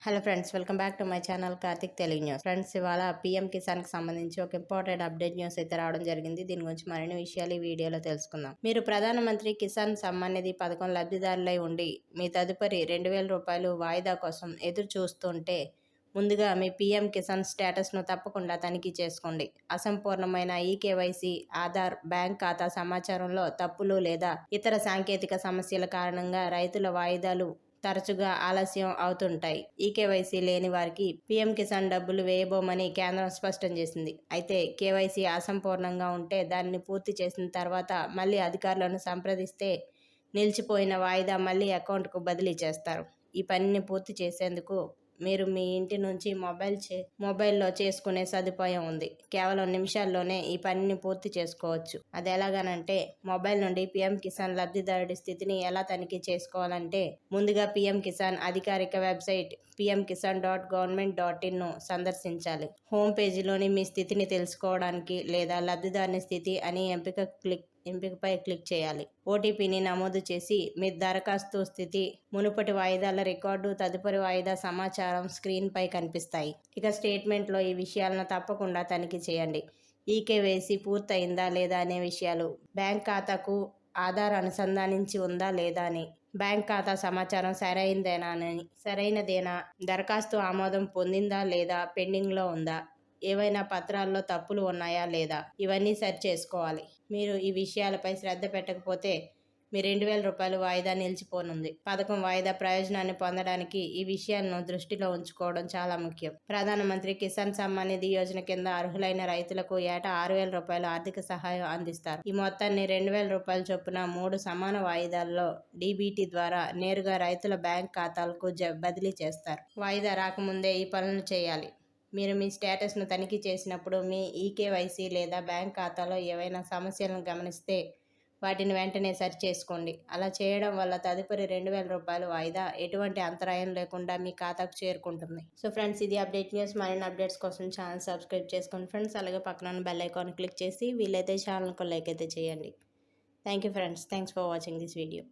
Hello friends, welcome back to my channel Karthik Telugu news. Friends, ఇవాళ PM కిసాన్కి సంబంధించి ఒక important update news అయితే రావడం జరిగింది. దీని గురించి మరిన్ని విషయాలు ఈ వీడియోలో తెలుసుకుందాం. మీరు ప్రధానమంత్రి కిసాన్ సమ్మాన్ నిధి పథకం లబ్ధిదారులై ఉండి మీ తదుపరి 2,000 రూపాయలు వాయిదా కోసం ఎదురు చూస్తుంటే ముందుగా మీ పీఎం కిసాన్ స్టేటస్ను తప్పకుండా తనిఖీ చేసుకోండి. అసంపూర్ణమైన ఈకేవైసీ, ఆధార్, బ్యాంక్ ఖాతా సమాచారంలో తప్పులు లేదా ఇతర సాంకేతిక సమస్యల కారణంగా రైతుల వాయిదాలు తరచుగా ఆలస్యం అవుతుంటాయి. ఈకేవైసీ లేని వారికి పీఎం కిసాన్ డబ్బులు వేయబోమని కేంద్రం స్పష్టం చేసింది. అయితే కేవైసీ అసంపూర్ణంగా ఉంటే దానిని పూర్తి చేసిన తర్వాత మళ్ళీ అధికారులను సంప్రదిస్తే నిలిచిపోయిన వాయిదా మళ్ళీ అకౌంట్కు బదిలీ చేస్తారు. ఈ పనిని పూర్తి చేసేందుకు మీరు మీ ఇంటి నుంచి మొబైల్లో చేసుకునే సదుపాయం ఉంది. కేవలం నిమిషాల్లోనే ఈ పనిని పూర్తి చేసుకోవచ్చు. అది ఎలాగనంటే, మొబైల్ నుండి పీఎం కిసాన్ లబ్ధిదారుడి స్థితిని ఎలా తనిఖీ చేసుకోవాలంటే, ముందుగా పీఎం కిసాన్ అధికారిక వెబ్సైట్ pmkisan.government.in ను సందర్శించాలి. హోమ్ పేజీలోని మీ స్థితిని తెలుసుకోవడానికి లేదా లబ్ధిదారుని స్థితి అని ఎంపికపై క్లిక్ చేయాలి. ఓటీపీని నమోదు చేసి మీ దరఖాస్తు స్థితి, మునుపటి వాయిదాల రికార్డు, తదుపరి వాయిదా సమాచారం స్క్రీన్పై కనిపిస్తాయి. ఇక స్టేట్మెంట్లో ఈ విషయాలను తప్పకుండా తనిఖీ చేయండి. ఈకేవైసీ పూర్తయిందా లేదా అనే విషయాలు, బ్యాంక్ ఖాతాకు ఆధార్ అనుసంధానించి ఉందా లేదా అని, బ్యాంక్ ఖాతా సమాచారం సరైనదేనా, దరఖాస్తు ఆమోదం పొందిందా లేదా పెండింగ్లో ఉందా, ఏవైనా పత్రాల్లో తప్పులు ఉన్నాయా లేదా, ఇవన్నీ సరి చేసుకోవాలి. మీరు ఈ విషయాలపై శ్రద్ధ పెట్టకపోతే మీ 2,000 రూపాయలు వాయిదా నిలిచిపోనుంది. పథకం వాయిదా ప్రయోజనాన్ని పొందడానికి ఈ విషయాలను దృష్టిలో ఉంచుకోవడం చాలా ముఖ్యం. ప్రధానమంత్రి కిసాన్ సమ్మాన్ నిధి యోజన కింద అర్హులైన రైతులకు ఏటా 6,000 రూపాయలు ఆర్థిక సహాయం అందిస్తారు. ఈ మొత్తాన్ని 2,000 రూపాయల చొప్పున 3 సమాన వాయిదాల్లో డీబీటీ ద్వారా నేరుగా రైతుల బ్యాంక్ ఖాతాలకు బదిలీ చేస్తారు. వాయిదా రాకముందే ఈ పనులు చేయాలి. మీరు మీ స్టేటస్ను తనిఖీ చేసినప్పుడు మీ ఈకేవైసీ లేదా బ్యాంక్ ఖాతాలో ఏవైనా సమస్యలను గమనిస్తే వాటిని వెంటనే సరి చేసుకోండి. అలా చేయడం వల్ల తదుపరి 2,000 రూపాయలు వాయిదా ఎటువంటి అంతరాయం లేకుండా మీ ఖాతాకు చేరుకుంటుంది. సో ఫ్రెండ్స్, ఇది అప్డేట్ న్యూస్. మరిన్ని అప్డేట్స్ కోసం ఛానల్ సబ్స్క్రైబ్ చేసుకోండి ఫ్రెండ్స్. అలాగే పక్కన బెల్ ఐకాన్ క్లిక్ చేసి వీలైతే ఛానల్కు లైక్ అయితే చేయండి. Thank you friends. Thanks for watching this video.